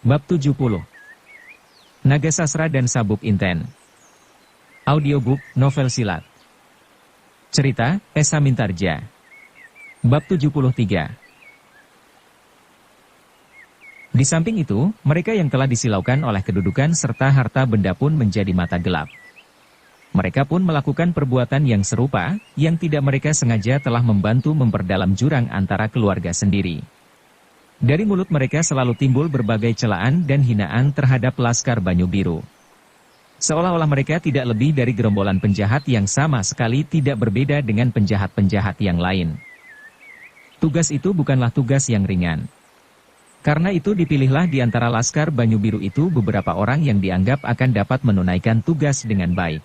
Bab 70. Naga Sasra dan Sabuk Inten. Audiobook, novel silat. Cerita, Esa Mintarja. Bab 73. Di samping itu, mereka yang telah disilaukan oleh kedudukan serta harta benda pun menjadi mata gelap. Mereka pun melakukan perbuatan yang serupa, yang tidak mereka sengaja telah membantu memperdalam jurang antara keluarga sendiri. Dari mulut mereka selalu timbul berbagai celaan dan hinaan terhadap Laskar Banyu Biru. Seolah-olah mereka tidak lebih dari gerombolan penjahat yang sama sekali tidak berbeda dengan penjahat-penjahat yang lain. Tugas itu bukanlah tugas yang ringan. Karena itu dipilihlah di antara Laskar Banyu Biru itu beberapa orang yang dianggap akan dapat menunaikan tugas dengan baik.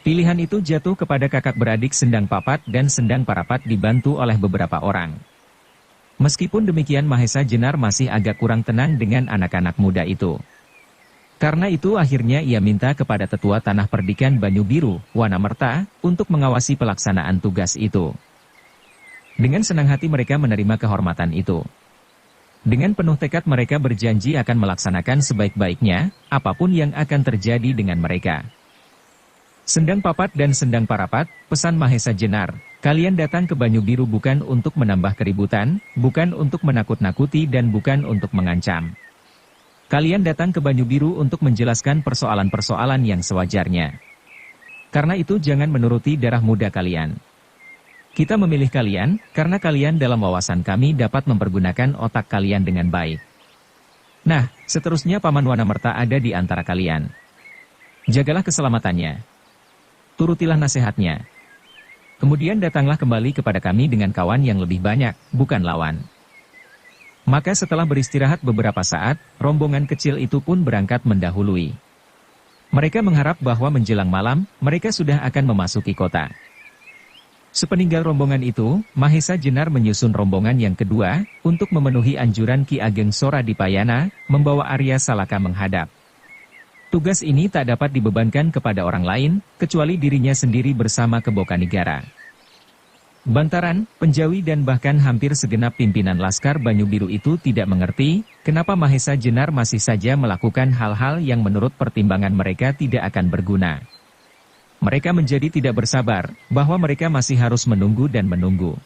Pilihan itu jatuh kepada kakak beradik Sendang Papat dan Sendang Parapat dibantu oleh beberapa orang. Meskipun demikian Mahesa Jenar masih agak kurang tenang dengan anak-anak muda itu. Karena itu akhirnya ia minta kepada tetua Tanah Perdikan Banyu Biru, Wanamerta, untuk mengawasi pelaksanaan tugas itu. Dengan senang hati mereka menerima kehormatan itu. Dengan penuh tekad mereka berjanji akan melaksanakan sebaik-baiknya, apapun yang akan terjadi dengan mereka. Sendang Papat dan Sendang Parapat, pesan Mahesa Jenar, kalian datang ke Banyu Biru bukan untuk menambah keributan, bukan untuk menakut-nakuti dan bukan untuk mengancam. Kalian datang ke Banyu Biru untuk menjelaskan persoalan-persoalan yang sewajarnya. Karena itu jangan menuruti darah muda kalian. Kita memilih kalian, karena kalian dalam wawasan kami dapat mempergunakan otak kalian dengan baik. Nah, seterusnya Paman Wanamerta ada di antara kalian. Jagalah keselamatannya. Turutilah nasihatnya. Kemudian datanglah kembali kepada kami dengan kawan yang lebih banyak, bukan lawan. Maka setelah beristirahat beberapa saat, rombongan kecil itu pun berangkat mendahului. Mereka mengharap bahwa menjelang malam, mereka sudah akan memasuki kota. Sepeninggal rombongan itu, Mahesa Jenar menyusun rombongan yang kedua, untuk memenuhi anjuran Ki Ageng Sora Dipayana, membawa Arya Salaka menghadap. Tugas ini tak dapat dibebankan kepada orang lain, kecuali dirinya sendiri bersama Kebokanigara. Bantaran, Penjawi dan bahkan hampir segenap pimpinan Laskar Banyu Biru itu tidak mengerti, kenapa Mahesa Jenar masih saja melakukan hal-hal yang menurut pertimbangan mereka tidak akan berguna. Mereka menjadi tidak bersabar, bahwa mereka masih harus menunggu dan menunggu.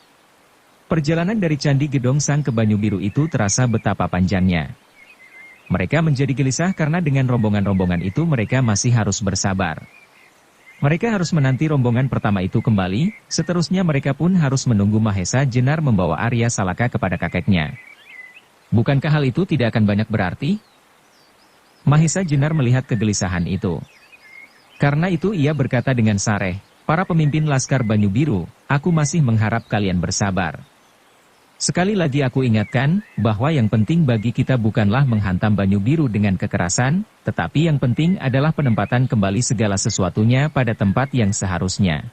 Perjalanan dari Candi Gedong Sang ke Banyu Biru itu terasa betapa panjangnya. Mereka menjadi gelisah karena dengan rombongan-rombongan itu mereka masih harus bersabar. Mereka harus menanti rombongan pertama itu kembali, seterusnya mereka pun harus menunggu Mahesa Jenar membawa Arya Salaka kepada kakeknya. Bukankah hal itu tidak akan banyak berarti? Mahesa Jenar melihat kegelisahan itu. Karena itu ia berkata dengan sareh, para pemimpin Laskar Banyu Biru, aku masih mengharap kalian bersabar. Sekali lagi aku ingatkan, bahwa yang penting bagi kita bukanlah menghantam Banyu Biru dengan kekerasan, tetapi yang penting adalah penempatan kembali segala sesuatunya pada tempat yang seharusnya.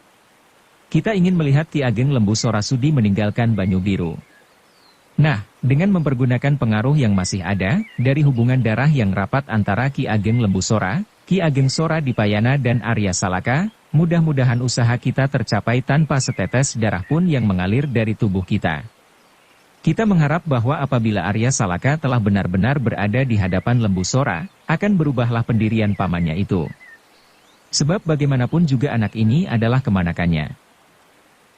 Kita ingin melihat Ki Ageng Lembu Sorasudi meninggalkan Banyu Biru. Nah, dengan mempergunakan pengaruh yang masih ada, dari hubungan darah yang rapat antara Ki Ageng Lembu Sora, Ki Ageng Sora Dipayana dan Arya Salaka, mudah-mudahan usaha kita tercapai tanpa setetes darah pun yang mengalir dari tubuh kita. Kita mengharap bahwa apabila Arya Salaka telah benar-benar berada di hadapan Lembu Sora, akan berubahlah pendirian pamannya itu. Sebab bagaimanapun juga anak ini adalah kemanakannya.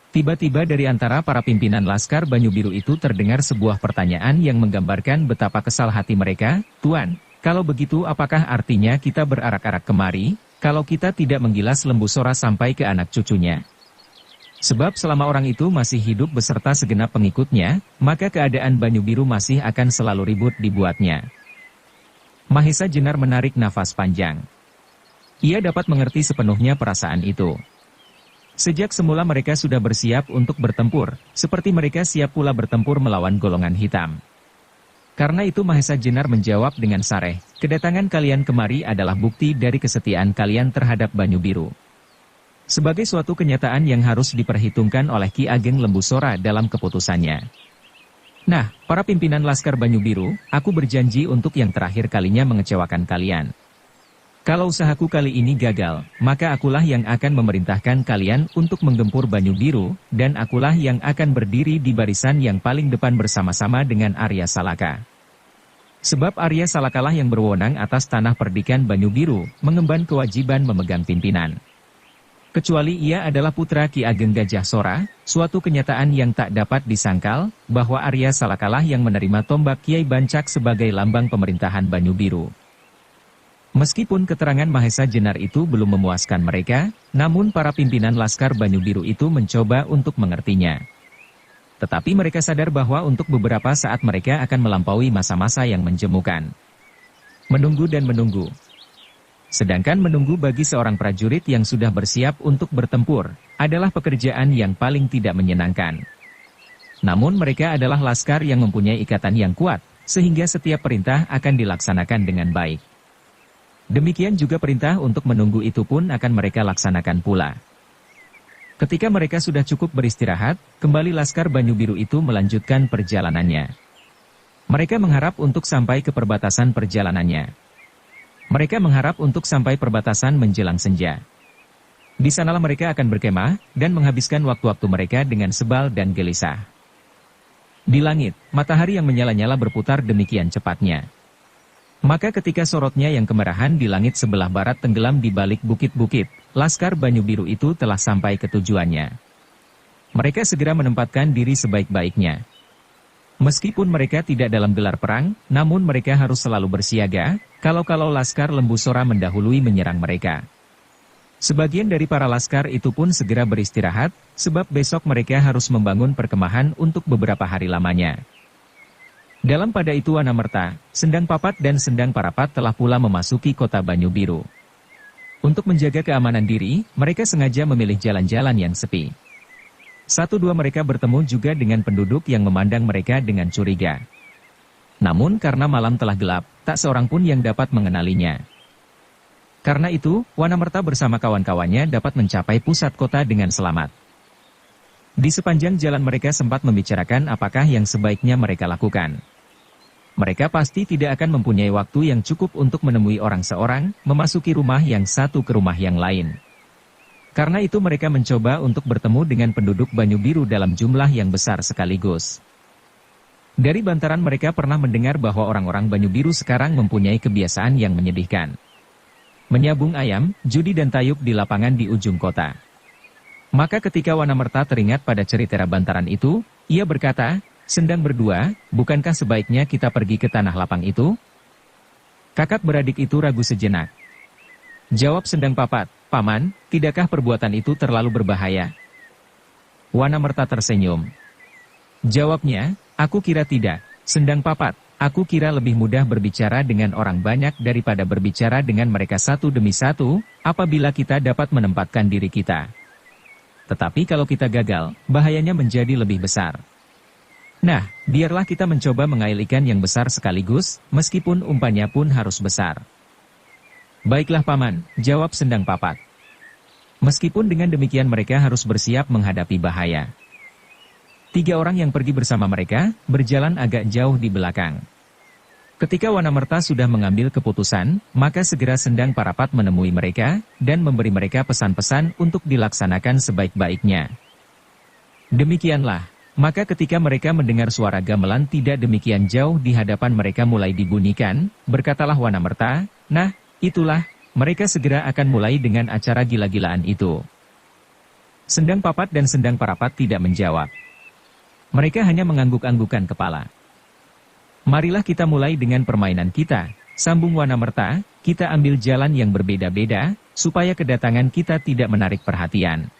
Tiba-tiba dari antara para pimpinan Laskar Banyu Biru itu terdengar sebuah pertanyaan yang menggambarkan betapa kesal hati mereka. Tuan, kalau begitu apakah artinya kita berarak-arak kemari, kalau kita tidak menggilas Lembu Sora sampai ke anak cucunya? Sebab selama orang itu masih hidup beserta segenap pengikutnya, maka keadaan Banyu Biru masih akan selalu ribut dibuatnya. Mahesa Jenar menarik nafas panjang. Ia dapat mengerti sepenuhnya perasaan itu. Sejak semula mereka sudah bersiap untuk bertempur, seperti mereka siap pula bertempur melawan golongan hitam. Karena itu Mahesa Jenar menjawab dengan sareh, kedatangan kalian kemari adalah bukti dari kesetiaan kalian terhadap Banyu Biru. Sebagai suatu kenyataan yang harus diperhitungkan oleh Ki Ageng Lembu Sora dalam keputusannya. Nah, para pimpinan Laskar Banyu Biru, aku berjanji untuk yang terakhir kalinya mengecewakan kalian. Kalau usahaku kali ini gagal, maka akulah yang akan memerintahkan kalian untuk menggempur Banyu Biru, dan akulah yang akan berdiri di barisan yang paling depan bersama-sama dengan Arya Salaka. Sebab Arya Salakalah yang berwenang atas tanah perdikan Banyu Biru, mengemban kewajiban memegang pimpinan. Kecuali ia adalah putra Ki Ageng Gajah Sora, suatu kenyataan yang tak dapat disangkal, bahwa Arya Salakalah yang menerima tombak Kiai Bancak sebagai lambang pemerintahan Banyu Biru. Meskipun keterangan Mahesa Jenar itu belum memuaskan mereka, namun para pimpinan Laskar Banyu Biru itu mencoba untuk mengertinya. Tetapi mereka sadar bahwa untuk beberapa saat mereka akan melampaui masa-masa yang menjemukan. Menunggu dan menunggu. Sedangkan menunggu bagi seorang prajurit yang sudah bersiap untuk bertempur, adalah pekerjaan yang paling tidak menyenangkan. Namun mereka adalah laskar yang mempunyai ikatan yang kuat, sehingga setiap perintah akan dilaksanakan dengan baik. Demikian juga perintah untuk menunggu itu pun akan mereka laksanakan pula. Ketika mereka sudah cukup beristirahat, kembali Laskar Banyu Biru itu melanjutkan perjalanannya. Mereka mengharap untuk sampai ke perbatasan perjalanannya. Mereka mengharap untuk sampai perbatasan menjelang senja. Di sanalah mereka akan berkemah, dan menghabiskan waktu-waktu mereka dengan sebal dan gelisah. Di langit, matahari yang menyala-nyala berputar demikian cepatnya. Maka ketika sorotnya yang kemerahan di langit sebelah barat tenggelam di balik bukit-bukit, Laskar Banyu Biru itu telah sampai ke tujuannya. Mereka segera menempatkan diri sebaik-baiknya. Meskipun mereka tidak dalam gelar perang, namun mereka harus selalu bersiaga, kalau-kalau Laskar Lembu Sora mendahului menyerang mereka. Sebagian dari para laskar itu pun segera beristirahat, sebab besok mereka harus membangun perkemahan untuk beberapa hari lamanya. Dalam pada itu Wanamerta, Sendang Papat dan Sendang Parapat telah pula memasuki kota Banyu Biru. Untuk menjaga keamanan diri, mereka sengaja memilih jalan-jalan yang sepi. Satu-dua mereka bertemu juga dengan penduduk yang memandang mereka dengan curiga. Namun karena malam telah gelap, tak seorang pun yang dapat mengenalinya. Karena itu, Wanamerta bersama kawan-kawannya dapat mencapai pusat kota dengan selamat. Di sepanjang jalan mereka sempat membicarakan apakah yang sebaiknya mereka lakukan. Mereka pasti tidak akan mempunyai waktu yang cukup untuk menemui orang seorang, memasuki rumah yang satu ke rumah yang lain. Karena itu mereka mencoba untuk bertemu dengan penduduk Banyu Biru dalam jumlah yang besar sekaligus. Dari bantaran mereka pernah mendengar bahwa orang-orang Banyu Biru sekarang mempunyai kebiasaan yang menyedihkan. Menyabung ayam, judi dan tayub di lapangan di ujung kota. Maka ketika Wanamerta teringat pada cerita bantaran itu, ia berkata, "Sendang berdua, bukankah sebaiknya kita pergi ke tanah lapang itu?" Kakak beradik itu ragu sejenak. Jawab Sendang Papat, "Paman, tidakkah perbuatan itu terlalu berbahaya?" Wanamerta tersenyum. Jawabnya, "Aku kira tidak, Sendang Papat. Aku kira lebih mudah berbicara dengan orang banyak daripada berbicara dengan mereka satu demi satu, apabila kita dapat menempatkan diri kita. Tetapi kalau kita gagal, bahayanya menjadi lebih besar. Nah, biarlah kita mencoba mengail ikan yang besar sekaligus, meskipun umpannya pun harus besar." "Baiklah Paman," jawab Sendang Papat. Meskipun dengan demikian mereka harus bersiap menghadapi bahaya. 3 orang yang pergi bersama mereka, berjalan agak jauh di belakang. Ketika Wanamerta sudah mengambil keputusan, maka segera Sendang Parapat menemui mereka, dan memberi mereka pesan-pesan untuk dilaksanakan sebaik-baiknya. Demikianlah. Maka ketika mereka mendengar suara gamelan tidak demikian jauh di hadapan mereka mulai dibunyikan, berkatalah Wanamerta, "Nah, itulah, mereka segera akan mulai dengan acara gila-gilaan itu." Sendang Papat dan Sendang Parapat tidak menjawab. Mereka hanya mengangguk-anggukan kepala. "Marilah kita mulai dengan permainan kita," sambung Wanamerta, "kita ambil jalan yang berbeda-beda, supaya kedatangan kita tidak menarik perhatian."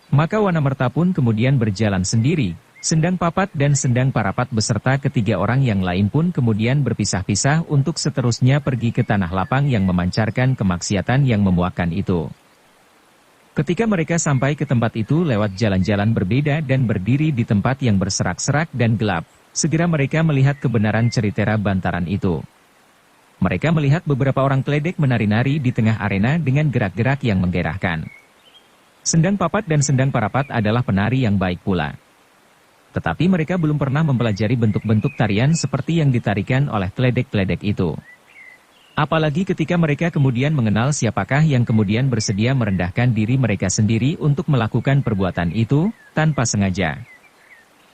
Maka Wanamerta pun kemudian berjalan sendiri, Sendang Papat dan Sendang Parapat beserta ketiga orang yang lain pun kemudian berpisah-pisah untuk seterusnya pergi ke tanah lapang yang memancarkan kemaksiatan yang memuakkan itu. Ketika mereka sampai ke tempat itu lewat jalan-jalan berbeda dan berdiri di tempat yang berserak-serak dan gelap, segera mereka melihat kebenaran cerita bantaran itu. Mereka melihat beberapa orang keledek menari-nari di tengah arena dengan gerak-gerak yang menggairahkan. Sendang Papat dan Sendang Parapat adalah penari yang baik pula. Tetapi mereka belum pernah mempelajari bentuk-bentuk tarian seperti yang ditarikan oleh keledek-keledek itu. Apalagi ketika mereka kemudian mengenal siapakah yang kemudian bersedia merendahkan diri mereka sendiri untuk melakukan perbuatan itu, tanpa sengaja.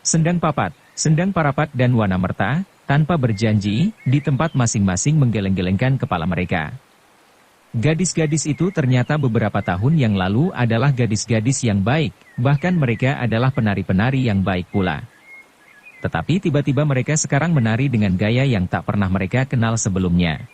Sendang Papat, Sendang Parapat dan Wanamerta, tanpa berjanji, di tempat masing-masing menggeleng-gelengkan kepala mereka. Gadis-gadis itu ternyata beberapa tahun yang lalu adalah gadis-gadis yang baik, bahkan mereka adalah penari-penari yang baik pula. Tetapi tiba-tiba mereka sekarang menari dengan gaya yang tak pernah mereka kenal sebelumnya.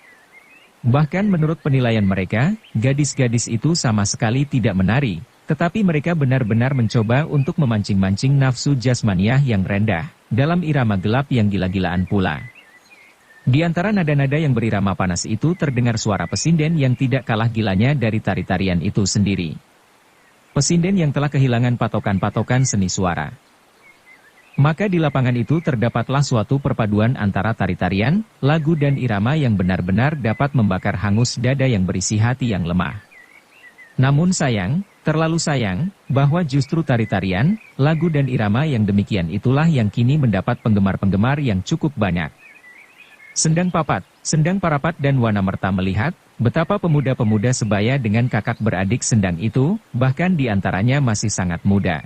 Bahkan menurut penilaian mereka, gadis-gadis itu sama sekali tidak menari, tetapi mereka benar-benar mencoba untuk memancing-mancing nafsu jasmaniah yang rendah, dalam irama gelap yang gila-gilaan pula. Di antara nada-nada yang berirama panas itu terdengar suara pesinden yang tidak kalah gilanya dari tari-tarian itu sendiri. Pesinden yang telah kehilangan patokan-patokan seni suara. Maka di lapangan itu terdapatlah suatu perpaduan antara tari-tarian, lagu dan irama yang benar-benar dapat membakar hangus dada yang berisi hati yang lemah. Namun sayang, terlalu sayang, bahwa justru tari-tarian, lagu dan irama yang demikian itulah yang kini mendapat penggemar-penggemar yang cukup banyak. Sendang Papat, Sendang Parapat dan Wanamerta melihat betapa pemuda-pemuda sebaya dengan kakak beradik Sendang itu, bahkan di antaranya masih sangat muda.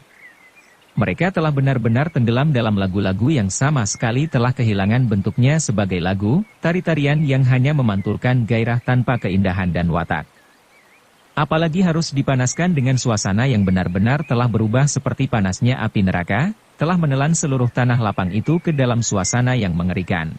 Mereka telah benar-benar tenggelam dalam lagu-lagu yang sama sekali telah kehilangan bentuknya sebagai lagu, tari-tarian yang hanya memantulkan gairah tanpa keindahan dan watak. Apalagi harus dipanaskan dengan suasana yang benar-benar telah berubah seperti panasnya api neraka, telah menelan seluruh tanah lapang itu ke dalam suasana yang mengerikan.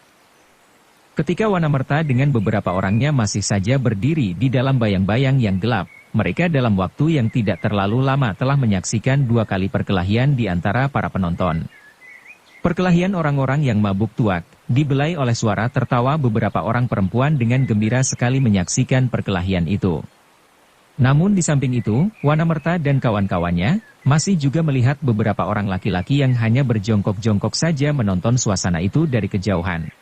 Ketika Wanamerta dengan beberapa orangnya masih saja berdiri di dalam bayang-bayang yang gelap, mereka dalam waktu yang tidak terlalu lama telah menyaksikan 2 kali perkelahian di antara para penonton. Perkelahian orang-orang yang mabuk tuak, dibelai oleh suara tertawa beberapa orang perempuan dengan gembira sekali menyaksikan perkelahian itu. Namun di samping itu, Wanamerta dan kawan-kawannya masih juga melihat beberapa orang laki-laki yang hanya berjongkok-jongkok saja menonton suasana itu dari kejauhan.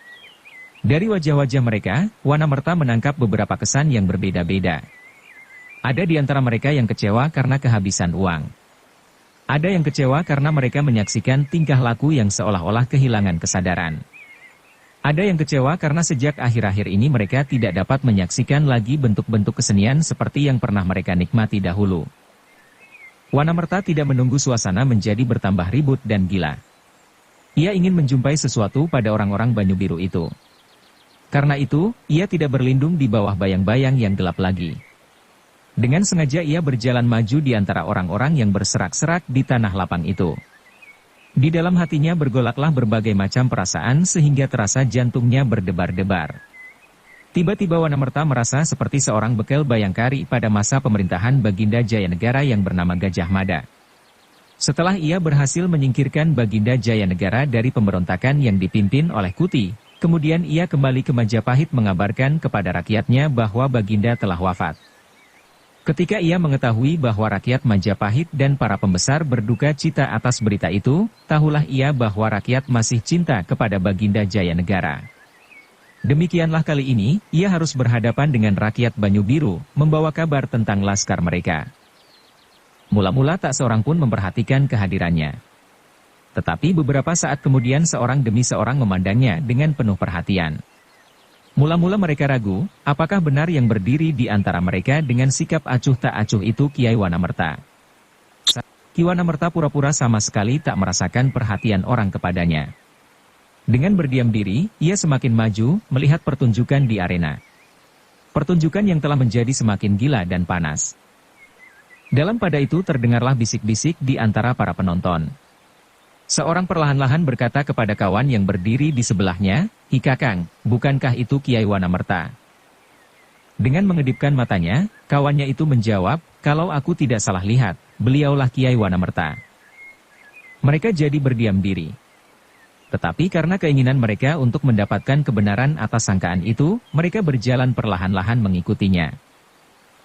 Dari wajah-wajah mereka, Wanamerta menangkap beberapa kesan yang berbeda-beda. Ada di antara mereka yang kecewa karena kehabisan uang. Ada yang kecewa karena mereka menyaksikan tingkah laku yang seolah-olah kehilangan kesadaran. Ada yang kecewa karena sejak akhir-akhir ini mereka tidak dapat menyaksikan lagi bentuk-bentuk kesenian seperti yang pernah mereka nikmati dahulu. Wanamerta tidak menunggu suasana menjadi bertambah ribut dan gila. Ia ingin menjumpai sesuatu pada orang-orang Banyu Biru itu. Karena itu, ia tidak berlindung di bawah bayang-bayang yang gelap lagi. Dengan sengaja ia berjalan maju di antara orang-orang yang berserak-serak di tanah lapang itu. Di dalam hatinya bergolaklah berbagai macam perasaan sehingga terasa jantungnya berdebar-debar. Tiba-tiba Wanamerta merasa seperti seorang bekel bayangkari pada masa pemerintahan Baginda Jayanegara yang bernama Gajah Mada. Setelah ia berhasil menyingkirkan Baginda Jayanegara dari pemberontakan yang dipimpin oleh Kuti, kemudian ia kembali ke Majapahit mengabarkan kepada rakyatnya bahwa Baginda telah wafat. Ketika ia mengetahui bahwa rakyat Majapahit dan para pembesar berduka cita atas berita itu, tahulah ia bahwa rakyat masih cinta kepada Baginda Jayanegara. Demikianlah kali ini, ia harus berhadapan dengan rakyat Banyu Biru, membawa kabar tentang laskar mereka. Mula-mula tak seorang pun memperhatikan kehadirannya. Tetapi beberapa saat kemudian seorang demi seorang memandangnya dengan penuh perhatian. Mula-mula mereka ragu, apakah benar yang berdiri di antara mereka dengan sikap acuh tak acuh itu Kiai Wanamerta. Ki Wanamerta pura-pura sama sekali tak merasakan perhatian orang kepadanya. Dengan berdiam diri, ia semakin maju, melihat pertunjukan di arena. Pertunjukan yang telah menjadi semakin gila dan panas. Dalam pada itu terdengarlah bisik-bisik di antara para penonton. Seorang perlahan-lahan berkata kepada kawan yang berdiri di sebelahnya, "Hi Kakang, bukankah itu Kiai Wanamerta?" Dengan mengedipkan matanya, kawannya itu menjawab, "Kalau aku tidak salah lihat, beliaulah Kiai Wanamerta." Mereka jadi berdiam diri. Tetapi karena keinginan mereka untuk mendapatkan kebenaran atas sangkaan itu, mereka berjalan perlahan-lahan mengikutinya.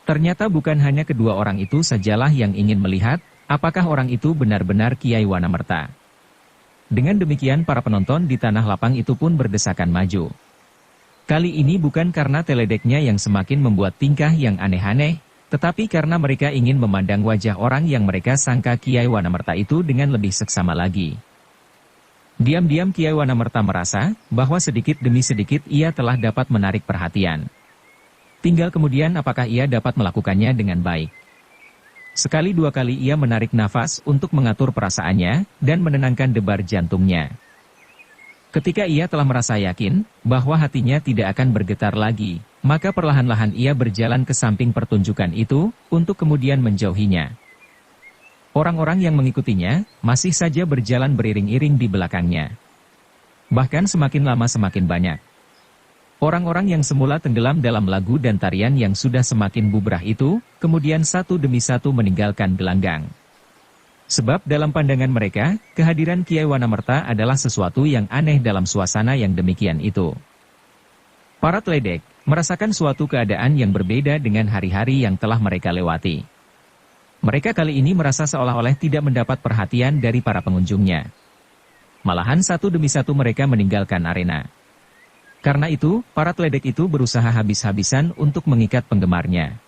Ternyata bukan hanya kedua orang itu sajalah yang ingin melihat, apakah orang itu benar-benar Kiai Wanamerta. Dengan demikian para penonton di tanah lapang itu pun berdesakan maju. Kali ini bukan karena teledeknya yang semakin membuat tingkah yang aneh-aneh, tetapi karena mereka ingin memandang wajah orang yang mereka sangka Kiai Wanamerta itu dengan lebih seksama lagi. Diam-diam Kiai Wanamerta merasa bahwa sedikit demi sedikit ia telah dapat menarik perhatian. Tinggal kemudian apakah ia dapat melakukannya dengan baik. Sekali dua kali ia menarik nafas untuk mengatur perasaannya dan menenangkan debar jantungnya. Ketika ia telah merasa yakin bahwa hatinya tidak akan bergetar lagi, maka perlahan-lahan ia berjalan ke samping pertunjukan itu, untuk kemudian menjauhinya. Orang-orang yang mengikutinya, masih saja berjalan beriring-iring di belakangnya. Bahkan semakin lama semakin banyak. Orang-orang yang semula tenggelam dalam lagu dan tarian yang sudah semakin bubrah itu, kemudian satu demi satu meninggalkan gelanggang. Sebab dalam pandangan mereka, kehadiran Kiai Wanamerta adalah sesuatu yang aneh dalam suasana yang demikian itu. Para teledek merasakan suatu keadaan yang berbeda dengan hari-hari yang telah mereka lewati. Mereka kali ini merasa seolah-olah tidak mendapat perhatian dari para pengunjungnya. Malahan satu demi satu mereka meninggalkan arena. Karena itu, para teledek itu berusaha habis-habisan untuk mengikat penggemarnya.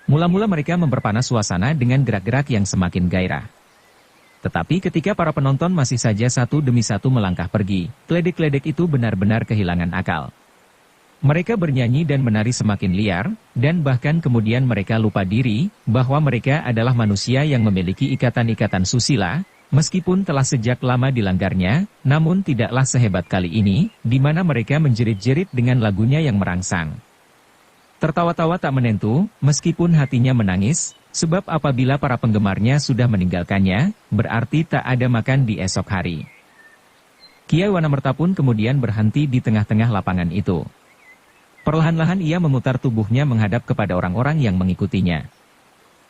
Mula-mula mereka memperpanas suasana dengan gerak-gerak yang semakin gairah. Tetapi ketika para penonton masih saja satu demi satu melangkah pergi, teledek-teledek itu benar-benar kehilangan akal. Mereka bernyanyi dan menari semakin liar, dan bahkan kemudian mereka lupa diri, bahwa mereka adalah manusia yang memiliki ikatan-ikatan susila, meskipun telah sejak lama dilanggarnya, namun tidaklah sehebat kali ini, di mana mereka menjerit-jerit dengan lagunya yang merangsang. Tertawa-tawa tak menentu, meskipun hatinya menangis, sebab apabila para penggemarnya sudah meninggalkannya, berarti tak ada makan di esok hari. Kiai Wanamerta pun kemudian berhenti di tengah-tengah lapangan itu. Perlahan-lahan ia memutar tubuhnya menghadap kepada orang-orang yang mengikutinya.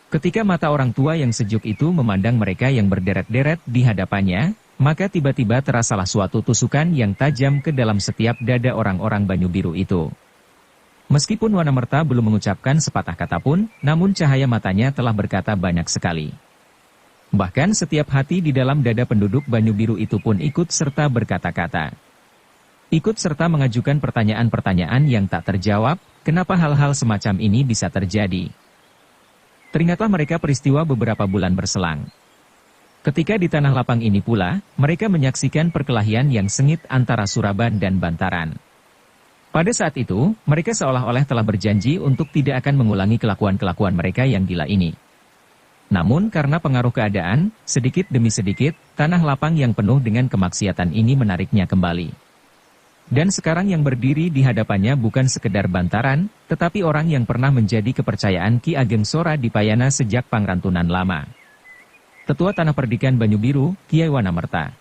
Ketika mata orang tua yang sejuk itu memandang mereka yang berderet-deret di hadapannya, maka tiba-tiba terasalah suatu tusukan yang tajam ke dalam setiap dada orang-orang Banyu Biru itu. Meskipun Wanamerta belum mengucapkan sepatah kata pun, namun cahaya matanya telah berkata banyak sekali. Bahkan setiap hati di dalam dada penduduk Banyu Biru itu pun ikut serta berkata-kata. Ikut serta mengajukan pertanyaan-pertanyaan yang tak terjawab, kenapa hal-hal semacam ini bisa terjadi. Teringatlah mereka peristiwa beberapa bulan berselang. Ketika di tanah lapang ini pula, mereka menyaksikan perkelahian yang sengit antara Suraban dan Bantaran. Pada saat itu, mereka seolah-olah telah berjanji untuk tidak akan mengulangi kelakuan-kelakuan mereka yang gila ini. Namun karena pengaruh keadaan, sedikit demi sedikit, tanah lapang yang penuh dengan kemaksiatan ini menariknya kembali. Dan sekarang yang berdiri di hadapannya bukan sekedar Bantaran, tetapi orang yang pernah menjadi kepercayaan Ki Ageng Sora di Payana sejak Pangrantunan lama. Tetua Tanah Perdikan Banyu Biru, Kiai Wanamerta.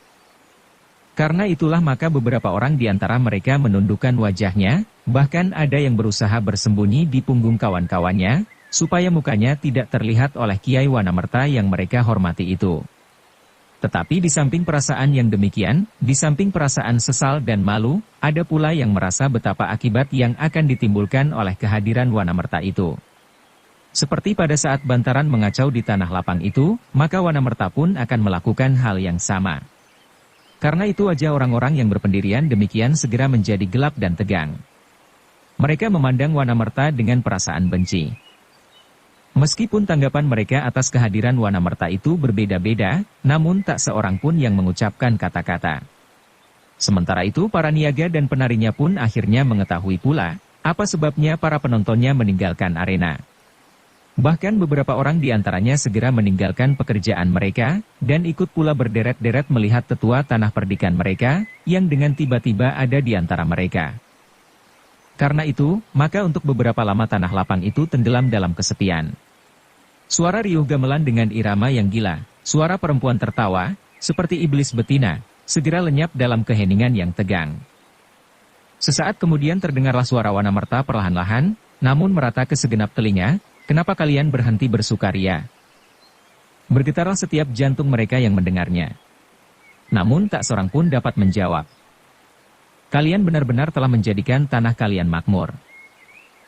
Karena itulah maka beberapa orang di antara mereka menundukkan wajahnya, bahkan ada yang berusaha bersembunyi di punggung kawan-kawannya, supaya mukanya tidak terlihat oleh Kiai Wanamerta yang mereka hormati itu. Tetapi di samping perasaan yang demikian, di samping perasaan sesal dan malu, ada pula yang merasa betapa akibat yang akan ditimbulkan oleh kehadiran Wanamerta itu. Seperti pada saat Bantaran mengacau di tanah lapang itu, maka Wanamerta pun akan melakukan hal yang sama. Karena itu wajah orang-orang yang berpendirian demikian segera menjadi gelap dan tegang. Mereka memandang Wanamerta dengan perasaan benci. Meskipun tanggapan mereka atas kehadiran Wanamerta itu berbeda-beda, namun tak seorang pun yang mengucapkan kata-kata. Sementara itu para niaga dan penarinya pun akhirnya mengetahui pula, apa sebabnya para penontonnya meninggalkan arena. Bahkan beberapa orang di antaranya segera meninggalkan pekerjaan mereka, dan ikut pula berderet-deret melihat tetua tanah perdikan mereka, yang dengan tiba-tiba ada di antara mereka. Karena itu, maka untuk beberapa lama tanah lapang itu tenggelam dalam kesepian. Suara riuh gamelan dengan irama yang gila, suara perempuan tertawa, seperti iblis betina, segera lenyap dalam keheningan yang tegang. Sesaat kemudian terdengarlah suara Wanamerta perlahan-lahan, namun merata ke segenap telinga, kenapa kalian berhenti bersukaria? Bergetarlah setiap jantung mereka yang mendengarnya. Namun tak seorang pun dapat menjawab. Kalian benar-benar telah menjadikan tanah kalian makmur.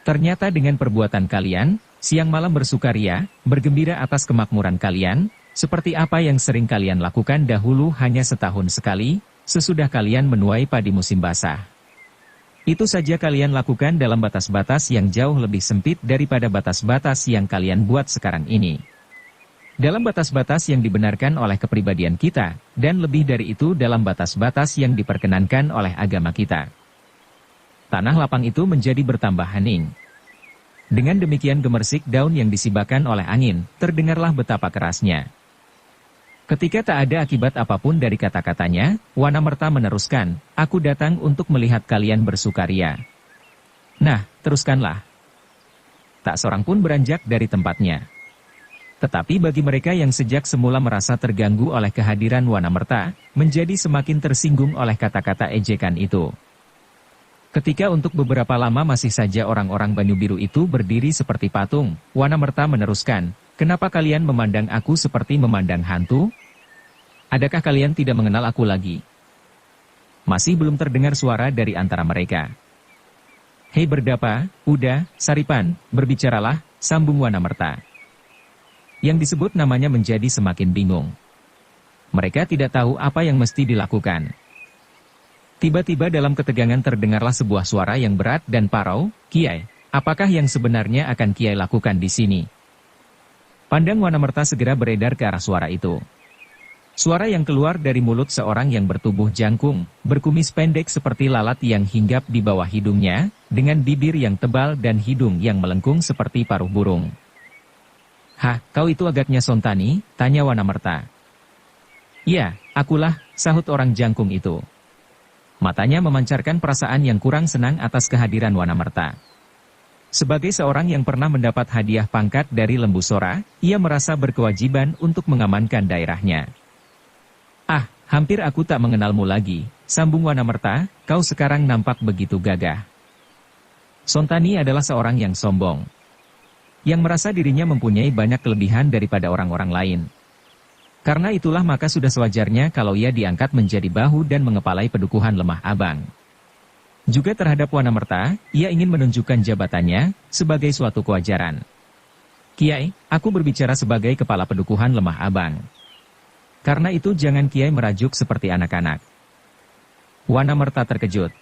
Ternyata dengan perbuatan kalian, siang malam bersukaria, bergembira atas kemakmuran kalian, seperti apa yang sering kalian lakukan dahulu hanya setahun sekali, sesudah kalian menuai padi musim basah. Itu saja kalian lakukan dalam batas-batas yang jauh lebih sempit daripada batas-batas yang kalian buat sekarang ini. Dalam batas-batas yang dibenarkan oleh kepribadian kita, dan lebih dari itu dalam batas-batas yang diperkenankan oleh agama kita. Tanah lapang itu menjadi bertambah hening. Dengan demikian gemersik daun yang disibakan oleh angin, terdengarlah betapa kerasnya. Ketika tak ada akibat apapun dari kata-katanya, Wanamerta meneruskan, aku datang untuk melihat kalian bersukaria. Nah, teruskanlah. Tak seorang pun beranjak dari tempatnya. Tetapi bagi mereka yang sejak semula merasa terganggu oleh kehadiran Wanamerta, menjadi semakin tersinggung oleh kata-kata ejekan itu. Ketika untuk beberapa lama masih saja orang-orang Banyu Biru itu berdiri seperti patung, Wanamerta meneruskan, kenapa kalian memandang aku seperti memandang hantu? Adakah kalian tidak mengenal aku lagi? Masih belum terdengar suara dari antara mereka. Hei berdapa, udah, Saripan, berbicaralah, sambung Wanamerta. Yang disebut namanya menjadi semakin bingung. Mereka tidak tahu apa yang mesti dilakukan. Tiba-tiba dalam ketegangan terdengarlah sebuah suara yang berat dan parau, Kiai, apakah yang sebenarnya akan Kiai lakukan di sini? Pandang Wanamerta segera beredar ke arah suara itu. Suara yang keluar dari mulut seorang yang bertubuh jangkung, berkumis pendek seperti lalat yang hinggap di bawah hidungnya, dengan bibir yang tebal dan hidung yang melengkung seperti paruh burung. Hah, kau itu agaknya Sontani? Tanya Wanamerta. Iya, akulah, sahut orang jangkung itu. Matanya memancarkan perasaan yang kurang senang atas kehadiran Wanamerta. Sebagai seorang yang pernah mendapat hadiah pangkat dari Lembu Sora, ia merasa berkewajiban untuk mengamankan daerahnya. Ah, hampir aku tak mengenalmu lagi, sambung Wanamerta, kau sekarang nampak begitu gagah. Sontani adalah seorang yang sombong, yang merasa dirinya mempunyai banyak kelebihan daripada orang-orang lain. Karena itulah maka sudah sewajarnya kalau ia diangkat menjadi bahu dan mengepalai pedukuhan Lemah Abang. Juga terhadap Wanamerta, ia ingin menunjukkan jabatannya sebagai suatu kewajaran. Kiai, aku berbicara sebagai kepala pedukuhan Lemah Abang. Karena itu jangan Kiai merajuk seperti anak-anak. Wanamerta terkejut.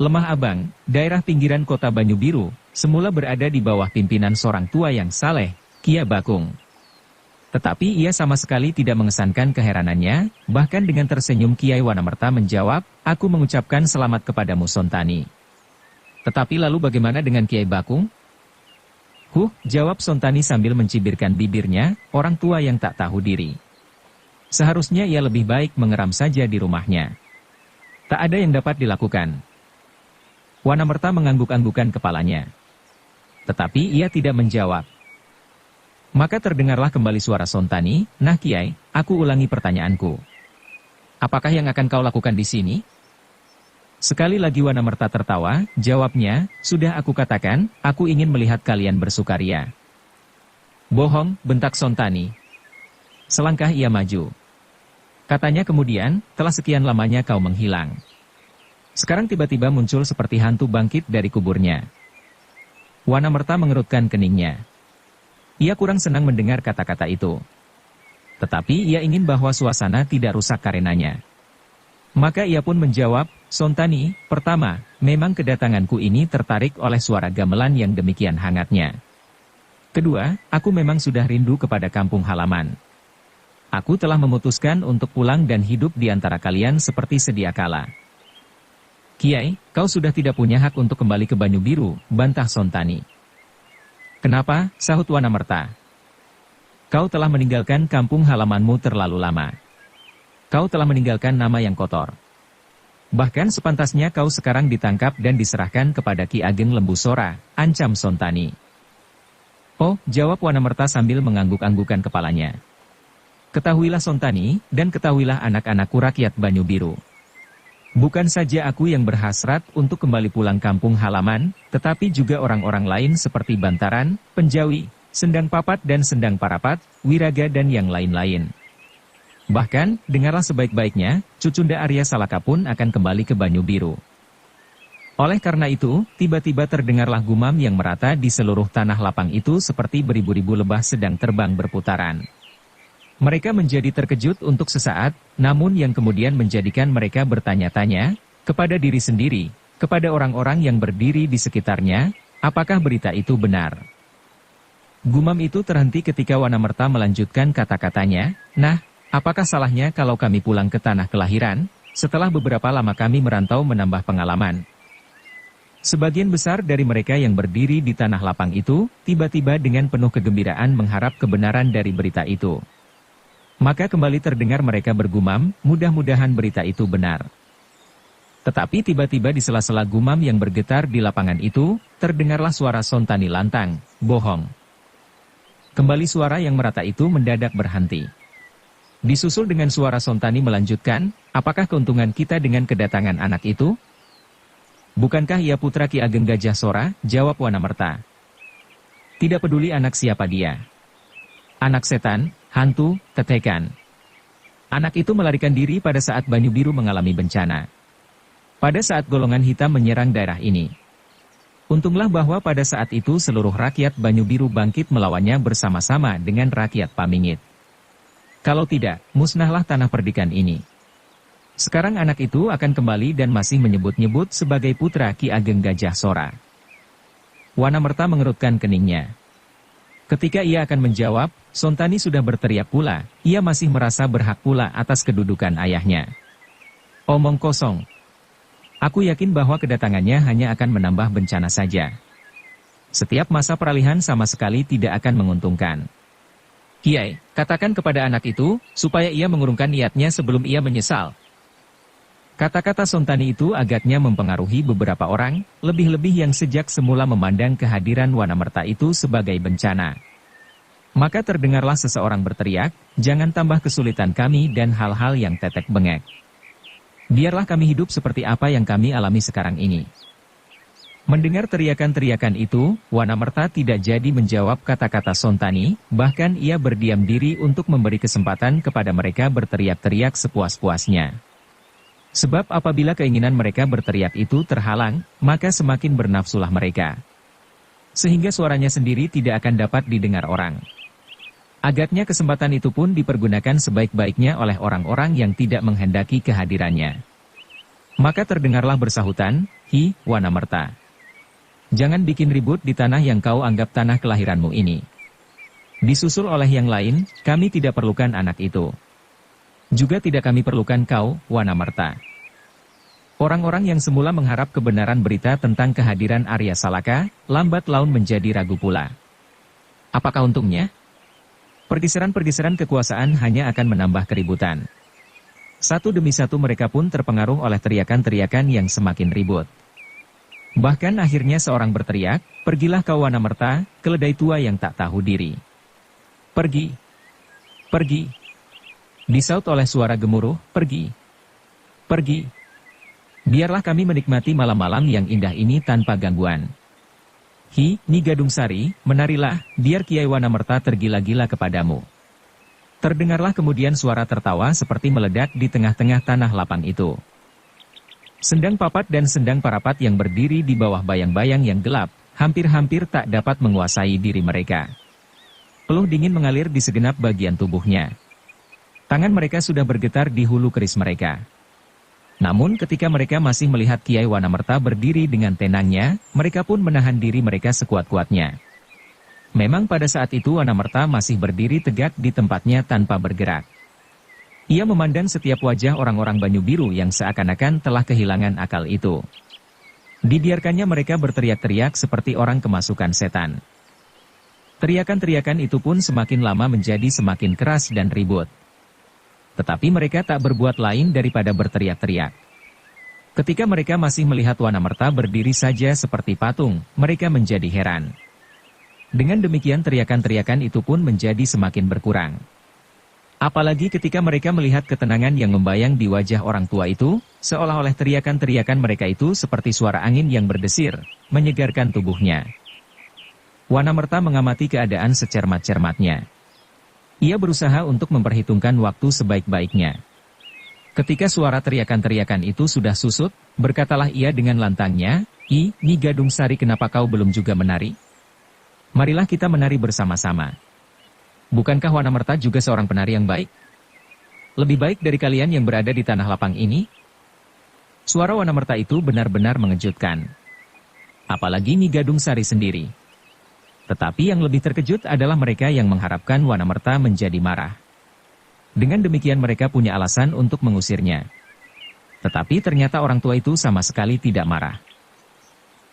Lemah Abang, daerah pinggiran kota Banyu Biru, semula berada di bawah pimpinan seorang tua yang saleh, Kiai Bakung. Tetapi ia sama sekali tidak mengesankan keheranannya, bahkan dengan tersenyum Kiai Wanamerta menjawab, aku mengucapkan selamat kepadamu Sontani. Tetapi lalu bagaimana dengan Kiai Bakung? Jawab Sontani sambil mencibirkan bibirnya, orang tua yang tak tahu diri. Seharusnya ia lebih baik mengeram saja di rumahnya. Tak ada yang dapat dilakukan. Wanamerta mengangguk-anggukan kepalanya. Tetapi ia tidak menjawab. Maka terdengarlah kembali suara Sontani, nah Kiai, aku ulangi pertanyaanku. Apakah yang akan kau lakukan di sini? Sekali lagi Wanamerta tertawa, jawabnya, sudah aku katakan, aku ingin melihat kalian bersukaria. Bohong, bentak Sontani. Selangkah ia maju. Katanya kemudian, telah sekian lamanya kau menghilang. Sekarang tiba-tiba muncul seperti hantu bangkit dari kuburnya. Wanamerta mengerutkan keningnya. Ia kurang senang mendengar kata-kata itu. Tetapi ia ingin bahwa suasana tidak rusak karenanya. Maka ia pun menjawab, Sontani, pertama, memang kedatanganku ini tertarik oleh suara gamelan yang demikian hangatnya. Kedua, aku memang sudah rindu kepada kampung halaman. Aku telah memutuskan untuk pulang dan hidup di antara kalian seperti sedia kala. Kiai, kau sudah tidak punya hak untuk kembali ke Banyu Biru, bantah Sontani. Kenapa? Sahut Wanamerta. Kau telah meninggalkan kampung halamanmu terlalu lama. Kau telah meninggalkan nama yang kotor. Bahkan sepantasnya kau sekarang ditangkap dan diserahkan kepada Ki Ageng Lembu Sora, ancam Sontani. Oh, jawab Wanamerta sambil mengangguk-anggukan kepalanya. Ketahuilah Sontani, dan ketahuilah anak-anakku rakyat Banyu Biru. Bukan saja aku yang berhasrat untuk kembali pulang kampung halaman, tetapi juga orang-orang lain seperti Bantaran, Penjawi, Sendang Papat dan Sendang Parapat, Wiraga dan yang lain-lain. Bahkan, dengarlah sebaik-baiknya, Cucunda Arya Salaka pun akan kembali ke Banyu Biru. Oleh karena itu, tiba-tiba terdengarlah gumam yang merata di seluruh tanah lapang itu seperti beribu-ribu lebah sedang terbang berputaran. Mereka menjadi terkejut untuk sesaat, namun yang kemudian menjadikan mereka bertanya-tanya, kepada diri sendiri, kepada orang-orang yang berdiri di sekitarnya, apakah berita itu benar? Gumam itu terhenti ketika Wanamerta melanjutkan kata-katanya, nah, apakah salahnya kalau kami pulang ke tanah kelahiran, setelah beberapa lama kami merantau menambah pengalaman? Sebagian besar dari mereka yang berdiri di tanah lapang itu, tiba-tiba dengan penuh kegembiraan mengharap kebenaran dari berita itu. Maka kembali terdengar mereka bergumam, mudah-mudahan berita itu benar. Tetapi tiba-tiba di sela-sela gumam yang bergetar di lapangan itu, terdengarlah suara Sontani lantang, bohong. Kembali suara yang merata itu mendadak berhenti. Disusul dengan suara Sontani melanjutkan, apakah keuntungan kita dengan kedatangan anak itu? Bukankah ia putra Ki Ageng Gajah Sora? Jawab Wanamerta. Tidak peduli anak siapa dia. Anak setan, hantu, tetekan. Anak itu melarikan diri pada saat Banyu Biru mengalami bencana. Pada saat golongan hitam menyerang daerah ini. Untunglah bahwa pada saat itu seluruh rakyat Banyu Biru bangkit melawannya bersama-sama dengan rakyat Pamingit. Kalau tidak, musnahlah tanah perdikan ini. Sekarang anak itu akan kembali dan masih menyebut-nyebut sebagai putra Ki Ageng Gajah Sora. Wanamerta mengerutkan keningnya. Ketika ia akan menjawab, Sontani sudah berteriak pula, ia masih merasa berhak pula atas kedudukan ayahnya. Omong kosong. Aku yakin bahwa kedatangannya hanya akan menambah bencana saja. Setiap masa peralihan sama sekali tidak akan menguntungkan. Kiai, katakan kepada anak itu, supaya ia mengurungkan niatnya sebelum ia menyesal. Kata-kata Sontani itu agaknya mempengaruhi beberapa orang, lebih-lebih yang sejak semula memandang kehadiran Wanamerta itu sebagai bencana. Maka terdengarlah seseorang berteriak, jangan tambah kesulitan kami dan hal-hal yang tetek bengek. Biarlah kami hidup seperti apa yang kami alami sekarang ini. Mendengar teriakan-teriakan itu, Wanamerta tidak jadi menjawab kata-kata Sontani, bahkan ia berdiam diri untuk memberi kesempatan kepada mereka berteriak-teriak sepuas-puasnya. Sebab apabila keinginan mereka berteriak itu terhalang, maka semakin bernafsulah mereka. Sehingga suaranya sendiri tidak akan dapat didengar orang. Agaknya kesempatan itu pun dipergunakan sebaik-baiknya oleh orang-orang yang tidak menghendaki kehadirannya. Maka terdengarlah bersahutan, hi, Wanamerta. Jangan bikin ribut di tanah yang kau anggap tanah kelahiranmu ini. Disusul oleh yang lain, kami tidak perlukan anak itu. Juga tidak kami perlukan kau, Wanamerta. Orang-orang yang semula mengharap kebenaran berita tentang kehadiran Arya Salaka, lambat laun menjadi ragu pula. Apakah untungnya? Pergeseran-pergeseran kekuasaan hanya akan menambah keributan. Satu demi satu mereka pun terpengaruh oleh teriakan-teriakan yang semakin ribut. Bahkan akhirnya seorang berteriak, pergilah kau Wanamerta, keledai tua yang tak tahu diri. Pergi. Pergi. Disaut oleh suara gemuruh, pergi. Pergi. Biarlah kami menikmati malam-malam yang indah ini tanpa gangguan. Hi, Nyi Gadung Sari, menarilah, biar Kiai Wanamerta tergila-gila kepadamu. Terdengarlah kemudian suara tertawa seperti meledak di tengah-tengah tanah lapang itu. Sendang papat dan sendang parapat yang berdiri di bawah bayang-bayang yang gelap, hampir-hampir tak dapat menguasai diri mereka. Peluh dingin mengalir di segenap bagian tubuhnya. Tangan mereka sudah bergetar di hulu keris mereka. Namun ketika mereka masih melihat Kiai Wanamerta berdiri dengan tenangnya, mereka pun menahan diri mereka sekuat-kuatnya. Memang pada saat itu Wanamerta masih berdiri tegak di tempatnya tanpa bergerak. Ia memandang setiap wajah orang-orang Banyu Biru yang seakan-akan telah kehilangan akal itu. Dibiarkannya mereka berteriak-teriak seperti orang kemasukan setan. Teriakan-teriakan itu pun semakin lama menjadi semakin keras dan ribut. Tetapi mereka tak berbuat lain daripada berteriak-teriak. Ketika mereka masih melihat Wanamerta berdiri saja seperti patung, mereka menjadi heran. Dengan demikian teriakan-teriakan itu pun menjadi semakin berkurang. Apalagi ketika mereka melihat ketenangan yang membayang di wajah orang tua itu, seolah-olah teriakan-teriakan mereka itu seperti suara angin yang berdesir, menyegarkan tubuhnya. Wanamerta mengamati keadaan secermat-cermatnya. Ia berusaha untuk memperhitungkan waktu sebaik-baiknya. Ketika suara teriakan-teriakan itu sudah susut, berkatalah ia dengan lantangnya, Nyi Gadung Sari, kenapa kau belum juga menari? Marilah kita menari bersama-sama. Bukankah Wanamerta juga seorang penari yang baik? Lebih baik dari kalian yang berada di tanah lapang ini? Suara Wanamerta itu benar-benar mengejutkan. Apalagi Nyi Gadung Sari sendiri. Tetapi yang lebih terkejut adalah mereka yang mengharapkan Wanamerta menjadi marah. Dengan demikian mereka punya alasan untuk mengusirnya. Tetapi ternyata orang tua itu sama sekali tidak marah.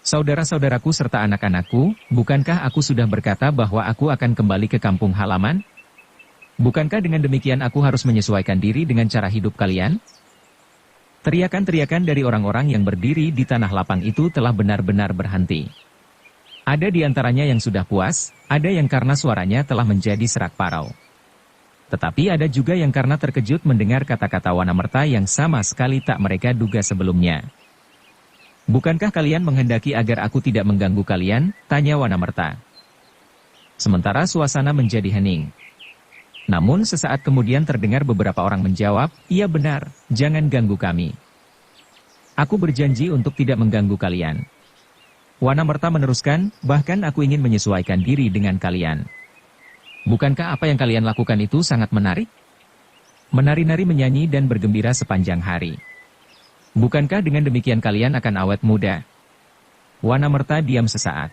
Saudara-saudaraku serta anak-anakku, bukankah aku sudah berkata bahwa aku akan kembali ke kampung halaman? Bukankah dengan demikian aku harus menyesuaikan diri dengan cara hidup kalian? Teriakan-teriakan dari orang-orang yang berdiri di tanah lapang itu telah benar-benar berhenti. Ada di antaranya yang sudah puas, ada yang karena suaranya telah menjadi serak parau. Tetapi ada juga yang karena terkejut mendengar kata-kata Wanamerta yang sama sekali tak mereka duga sebelumnya. Bukankah kalian menghendaki agar aku tidak mengganggu kalian? Tanya Wanamerta. Sementara suasana menjadi hening. Namun sesaat kemudian terdengar beberapa orang menjawab, iya benar, jangan ganggu kami. Aku berjanji untuk tidak mengganggu kalian. Wanamerta meneruskan, bahkan aku ingin menyesuaikan diri dengan kalian. Bukankah apa yang kalian lakukan itu sangat menarik? Menari-nari menyanyi dan bergembira sepanjang hari. Bukankah dengan demikian kalian akan awet muda? Wanamerta diam sesaat.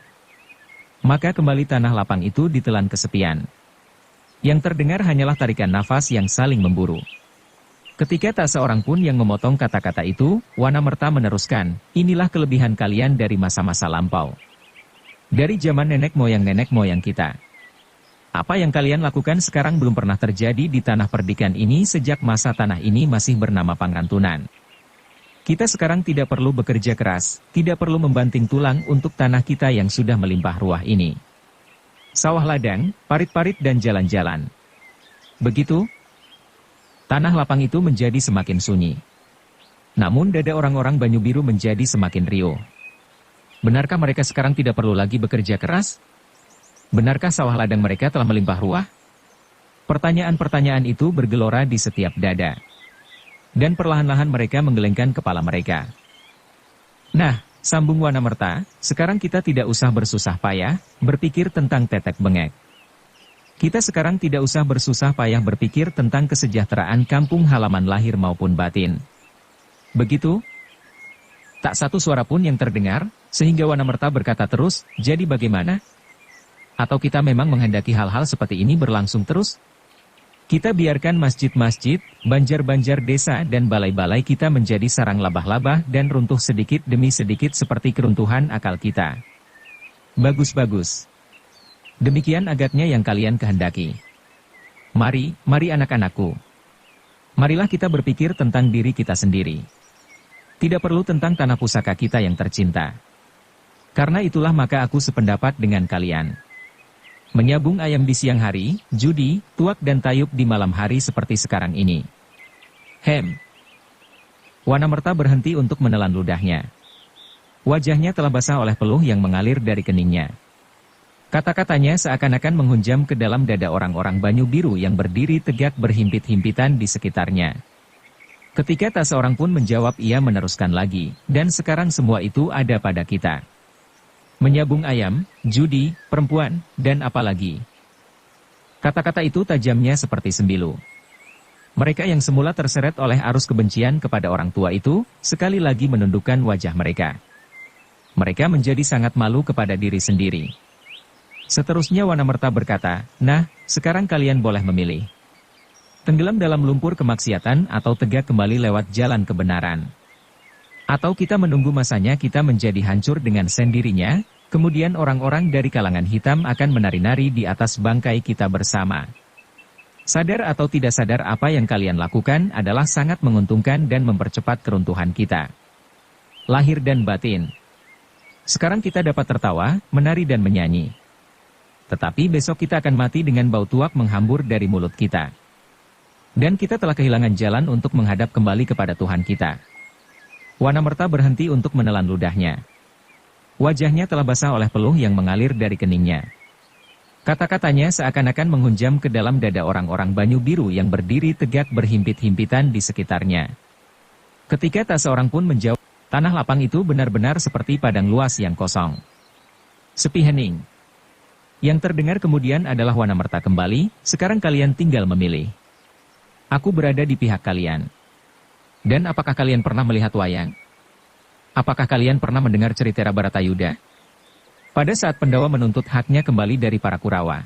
Maka kembali tanah lapang itu ditelan kesepian. Yang terdengar hanyalah tarikan nafas yang saling memburu. Ketika tak seorang pun yang memotong kata-kata itu, Wanamerta meneruskan, inilah kelebihan kalian dari masa-masa lampau. Dari zaman nenek moyang kita. Apa yang kalian lakukan sekarang belum pernah terjadi di tanah perdikan ini sejak masa tanah ini masih bernama Pangantunan. Kita sekarang tidak perlu bekerja keras, tidak perlu membanting tulang untuk tanah kita yang sudah melimpah ruah ini. Sawah ladang, parit-parit dan jalan-jalan. Begitu, tanah lapang itu menjadi semakin sunyi. Namun dada orang-orang Banyu Biru menjadi semakin riuh. Benarkah mereka sekarang tidak perlu lagi bekerja keras? Benarkah sawah ladang mereka telah melimpah ruah? Pertanyaan-pertanyaan itu bergelora di setiap dada. Dan perlahan-lahan mereka menggelengkan kepala mereka. Nah, sambung Wanamerta, sekarang kita tidak usah bersusah payah, berpikir tentang tetek bengek. Kita sekarang tidak usah bersusah payah berpikir tentang kesejahteraan kampung halaman lahir maupun batin. Begitu? Tak satu suara pun yang terdengar, sehingga Wanamerta berkata terus, jadi bagaimana? Atau kita memang menghendaki hal-hal seperti ini berlangsung terus? Kita biarkan masjid-masjid, banjar-banjar desa dan balai-balai kita menjadi sarang labah-labah dan runtuh sedikit demi sedikit seperti keruntuhan akal kita. Bagus-bagus. Demikian agaknya yang kalian kehendaki. Mari anak-anakku. Marilah kita berpikir tentang diri kita sendiri. Tidak perlu tentang tanah pusaka kita yang tercinta. Karena itulah maka aku sependapat dengan kalian. Menyabung ayam di siang hari, judi, tuak dan tayub di malam hari seperti sekarang ini. Wanamerta berhenti untuk menelan ludahnya. Wajahnya telah basah oleh peluh yang mengalir dari keningnya. Kata-katanya seakan-akan menghunjam ke dalam dada orang-orang Banyu Biru yang berdiri tegak berhimpit-himpitan di sekitarnya. Ketika tak seorang pun menjawab, ia meneruskan lagi, dan sekarang semua itu ada pada kita. Menyabung ayam, judi, perempuan, dan apa lagi. Kata-kata itu tajamnya seperti sembilu. Mereka yang semula terseret oleh arus kebencian kepada orang tua itu, sekali lagi menundukkan wajah mereka. Mereka menjadi sangat malu kepada diri sendiri. Seterusnya Wanamerta berkata, nah, sekarang kalian boleh memilih. Tenggelam dalam lumpur kemaksiatan atau tegak kembali lewat jalan kebenaran. Atau kita menunggu masanya kita menjadi hancur dengan sendirinya, kemudian orang-orang dari kalangan hitam akan menari-nari di atas bangkai kita bersama. Sadar atau tidak sadar apa yang kalian lakukan adalah sangat menguntungkan dan mempercepat keruntuhan kita. Lahir dan batin. Sekarang kita dapat tertawa, menari dan menyanyi. Tetapi besok kita akan mati dengan bau tuak menghambur dari mulut kita. Dan kita telah kehilangan jalan untuk menghadap kembali kepada Tuhan kita. Wanamerta berhenti untuk menelan ludahnya. Wajahnya telah basah oleh peluh yang mengalir dari keningnya. Kata-katanya seakan-akan menghunjam ke dalam dada orang-orang Banyu Biru yang berdiri tegak berhimpit-himpitan di sekitarnya. Ketika tak seorang pun menjawab, tanah lapang itu benar-benar seperti padang luas yang kosong. Sepi hening. Yang terdengar kemudian adalah Wanamerta kembali, sekarang kalian tinggal memilih. Aku berada di pihak kalian. Dan apakah kalian pernah melihat wayang? Apakah kalian pernah mendengar cerita Baratayuda? Pada saat Pendawa menuntut haknya kembali dari para Kurawa.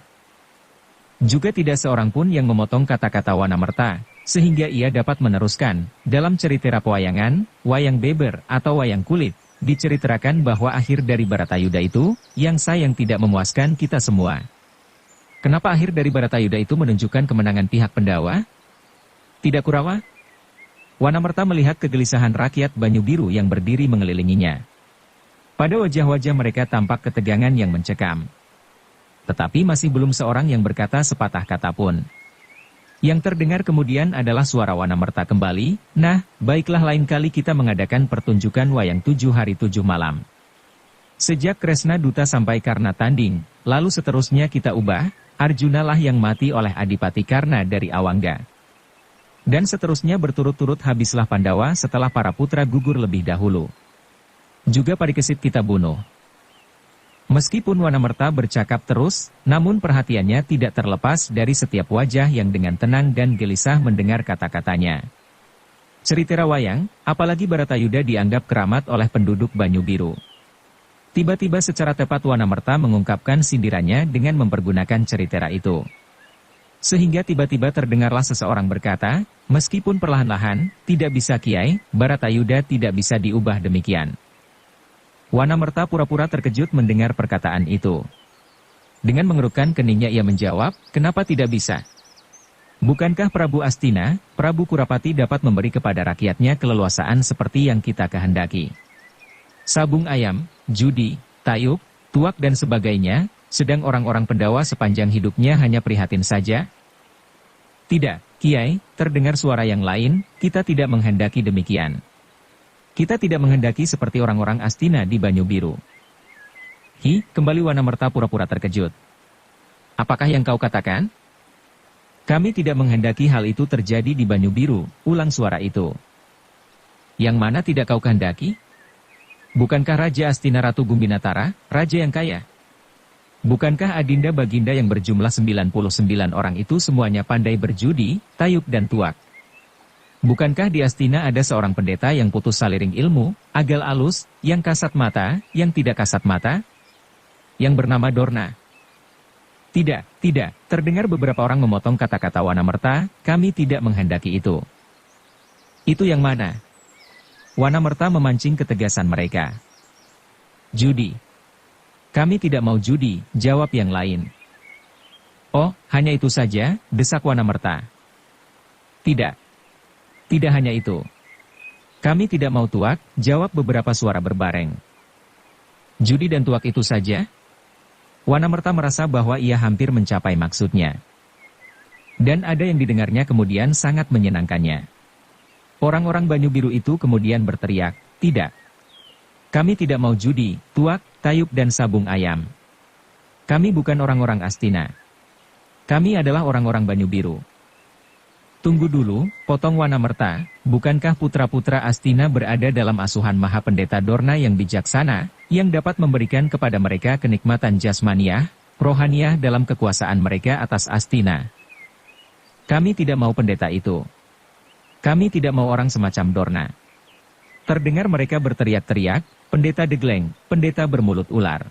Juga tidak seorang pun yang memotong kata-kata Wanamerta, sehingga ia dapat meneruskan, dalam cerita pewayangan, wayang beber atau wayang kulit. Diceritakan bahwa akhir dari Baratayuda itu, yang sayang tidak memuaskan kita semua. Kenapa akhir dari Baratayuda itu menunjukkan kemenangan pihak Pendawa? Tidak Kurawa? Wanamerta melihat kegelisahan rakyat Banyu Biru yang berdiri mengelilinginya. Pada wajah-wajah mereka tampak ketegangan yang mencekam. Tetapi masih belum seorang yang berkata sepatah kata pun. Yang terdengar kemudian adalah suara Wanamerta kembali, "Nah, baiklah lain kali kita mengadakan pertunjukan wayang 7 hari 7 malam. Sejak Kresna Duta sampai Karna Tanding, lalu seterusnya kita ubah, Arjuna lah yang mati oleh Adipati Karna dari Awangga. Dan seterusnya berturut-turut habislah Pandawa setelah para putra gugur lebih dahulu. Juga Parikesit kita bunuh." Meskipun Wanamerta bercakap terus, namun perhatiannya tidak terlepas dari setiap wajah yang dengan tenang dan gelisah mendengar kata-katanya. Ceritera wayang, apalagi Baratayuda dianggap keramat oleh penduduk Banyu Biru. Tiba-tiba secara tepat Wanamerta mengungkapkan sindirannya dengan mempergunakan ceritera itu. Sehingga tiba-tiba terdengarlah seseorang berkata, "Meskipun perlahan-lahan, tidak bisa Kiai, Baratayuda tidak bisa diubah demikian." Wanamerta pura-pura terkejut mendengar perkataan itu. Dengan mengerutkan keningnya ia menjawab, "Kenapa tidak bisa? Bukankah Prabu Astina, Prabu Kurapati dapat memberi kepada rakyatnya keleluasaan seperti yang kita kehendaki? Sabung ayam, judi, tayub, tuak dan sebagainya, sedang orang-orang Pendawa sepanjang hidupnya hanya prihatin saja?" "Tidak, Kiai," terdengar suara yang lain, "kita tidak menghendaki demikian. Kita tidak menghendaki seperti orang-orang Astina di Banyu Biru." Kembali Wanamerta pura-pura terkejut. "Apakah yang kau katakan?" "Kami tidak menghendaki hal itu terjadi di Banyu Biru," ulang suara itu. "Yang mana tidak kau kehendaki? Bukankah Raja Astina Ratu Gumbinatara, raja yang kaya? Bukankah Adinda Baginda yang berjumlah 99 orang itu semuanya pandai berjudi, tayub dan tuak? Bukankah di Astina ada seorang pendeta yang putus saliring ilmu, agal alus, yang kasat mata, yang tidak kasat mata? Yang bernama Dorna?" "Tidak, tidak," terdengar beberapa orang memotong kata-kata Wanamerta, "kami tidak menghendaki itu." "Itu yang mana?" Wanamerta memancing ketegasan mereka. "Judi." "Kami tidak mau judi," jawab yang lain. "Oh, hanya itu saja," desak Wanamerta. "Tidak. Tidak hanya itu. Kami tidak mau tuak," jawab beberapa suara berbareng. "Judi dan tuak itu saja?" Wanamerta merasa bahwa ia hampir mencapai maksudnya. Dan ada yang didengarnya kemudian sangat menyenangkannya. Orang-orang Banyu Biru itu kemudian berteriak, "Tidak. Kami tidak mau judi, tuak, tayub dan sabung ayam. Kami bukan orang-orang Astina. Kami adalah orang-orang Banyu Biru." "Tunggu dulu," potong Wanamerta, "bukankah putra-putra Astina berada dalam asuhan Maha Pendeta Dorna yang bijaksana, yang dapat memberikan kepada mereka kenikmatan jasmaniah, rohaniah dalam kekuasaan mereka atas Astina? Kami tidak mau pendeta itu. Kami tidak mau orang semacam Dorna." Terdengar mereka berteriak-teriak, "Pendeta Degleng, pendeta bermulut ular."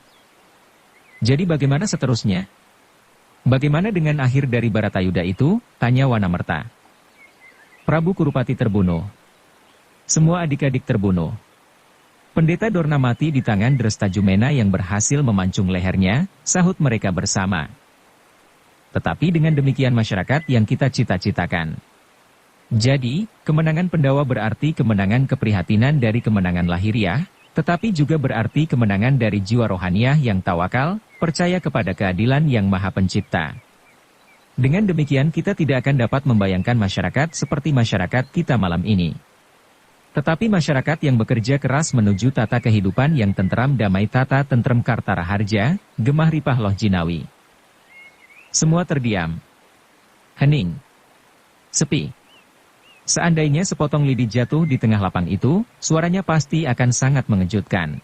"Jadi bagaimana seterusnya? Bagaimana dengan akhir dari Baratayuda itu?" tanya Wanamerta. "Prabu Kurupati terbunuh. Semua adik-adik terbunuh. Pendeta Dorna mati di tangan Drestajumena yang berhasil memancung lehernya," sahut mereka bersama. "Tetapi dengan demikian masyarakat yang kita cita-citakan. Jadi, kemenangan Pendawa berarti kemenangan keprihatinan dari kemenangan lahiriah, tetapi juga berarti kemenangan dari jiwa rohaniah yang tawakal, percaya kepada keadilan yang Maha Pencipta. Dengan demikian kita tidak akan dapat membayangkan masyarakat seperti masyarakat kita malam ini. Tetapi masyarakat yang bekerja keras menuju tata kehidupan yang tenteram damai tata tentrem Kartara Harja, gemah ripah loh jinawi." Semua terdiam. Hening. Sepi. Seandainya sepotong lidi jatuh di tengah lapang itu, suaranya pasti akan sangat mengejutkan.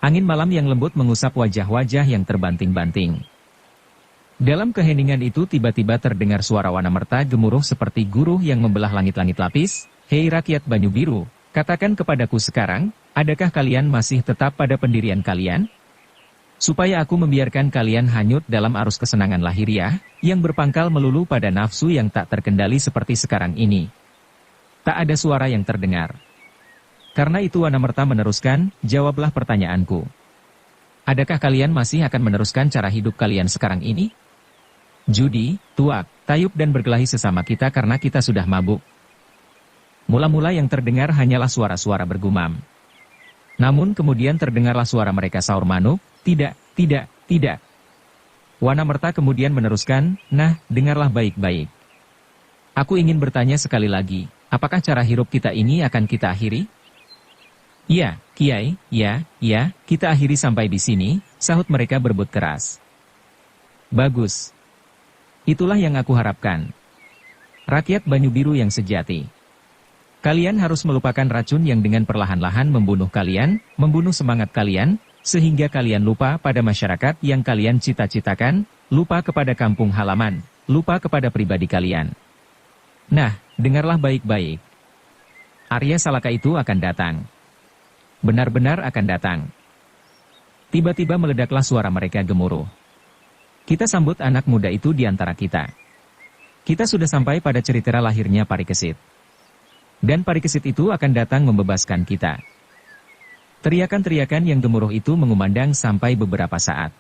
Angin malam yang lembut mengusap wajah-wajah yang terbanting-banting. Dalam keheningan itu tiba-tiba terdengar suara Wanamerta gemuruh seperti guruh yang membelah langit-langit lapis. "Hei rakyat Banyu Biru, katakan kepadaku sekarang, adakah kalian masih tetap pada pendirian kalian? Supaya aku membiarkan kalian hanyut dalam arus kesenangan lahiriah, yang berpangkal melulu pada nafsu yang tak terkendali seperti sekarang ini." Tak ada suara yang terdengar. Karena itu Wanamerta meneruskan, "Jawablah pertanyaanku. Adakah kalian masih akan meneruskan cara hidup kalian sekarang ini? judi, tuak, tayub dan berkelahi sesama kita karena kita sudah mabuk. Mula-mula yang terdengar hanyalah suara-suara bergumam. Namun kemudian terdengarlah suara mereka sahur manuk, tidak, tidak, tidak. Wanamerta kemudian meneruskan, nah, dengarlah baik-baik. Aku ingin bertanya sekali lagi, apakah cara hirup kita ini akan kita akhiri? Ya, Kiai, ya, kita akhiri sampai di sini, sahut mereka berebut keras. Bagus. Itulah yang aku harapkan. Rakyat Banyu Biru yang sejati. Kalian harus melupakan racun yang dengan perlahan-lahan membunuh kalian, membunuh semangat kalian, sehingga kalian lupa pada masyarakat yang kalian cita-citakan, lupa kepada kampung halaman, lupa kepada pribadi kalian. Nah, dengarlah baik-baik. Arya Salaka itu akan datang. Benar-benar akan datang. Tiba-tiba meledaklah suara mereka gemuruh. Kita sambut anak muda itu di antara kita. Kita sudah sampai pada cerita lahirnya Parikesit. Dan Parikesit itu akan datang membebaskan kita. Teriakan-teriakan yang gemuruh itu mengumandang sampai beberapa saat.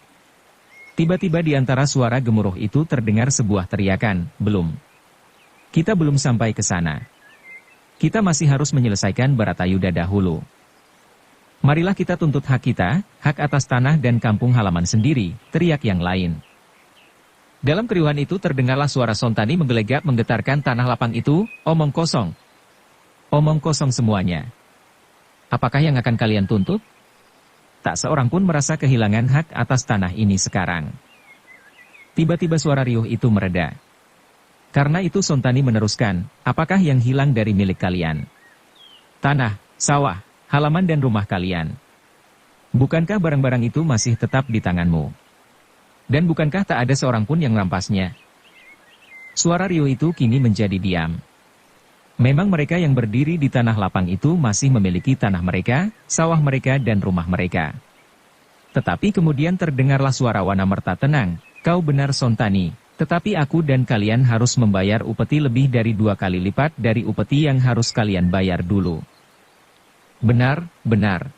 Tiba-tiba di antara suara gemuruh itu terdengar sebuah teriakan, belum. Kita belum sampai ke sana. Kita masih harus menyelesaikan Baratayuda dahulu. Marilah kita tuntut hak kita, hak atas tanah dan kampung halaman sendiri, teriak yang lain. Dalam keriuhan itu terdengarlah suara Sontani menggelegak menggetarkan tanah lapang itu, omong kosong. Omong kosong semuanya. Apakah yang akan kalian tuntut? Tak seorang pun merasa kehilangan hak atas tanah ini sekarang. Tiba-tiba suara riuh itu mereda. Karena itu Sontani meneruskan, apakah yang hilang dari milik kalian? Tanah, sawah, halaman dan rumah kalian. Bukankah barang-barang itu masih tetap di tanganmu? Dan bukankah tak ada seorang pun yang merampasnya? Suara riuh itu kini menjadi diam. Memang mereka yang berdiri di tanah lapang itu masih memiliki tanah mereka, sawah mereka dan rumah mereka. Tetapi kemudian terdengarlah suara Wanamerta, tenang, kau benar Sontani, tetapi aku dan kalian harus membayar upeti lebih dari 2 kali lipat dari upeti yang harus kalian bayar dulu. Benar, benar.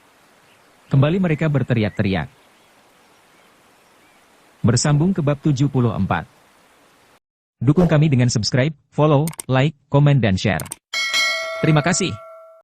Kembali mereka berteriak-teriak. Bersambung ke bab 74. Dukung kami dengan subscribe, follow, like, komen dan share. Terima kasih.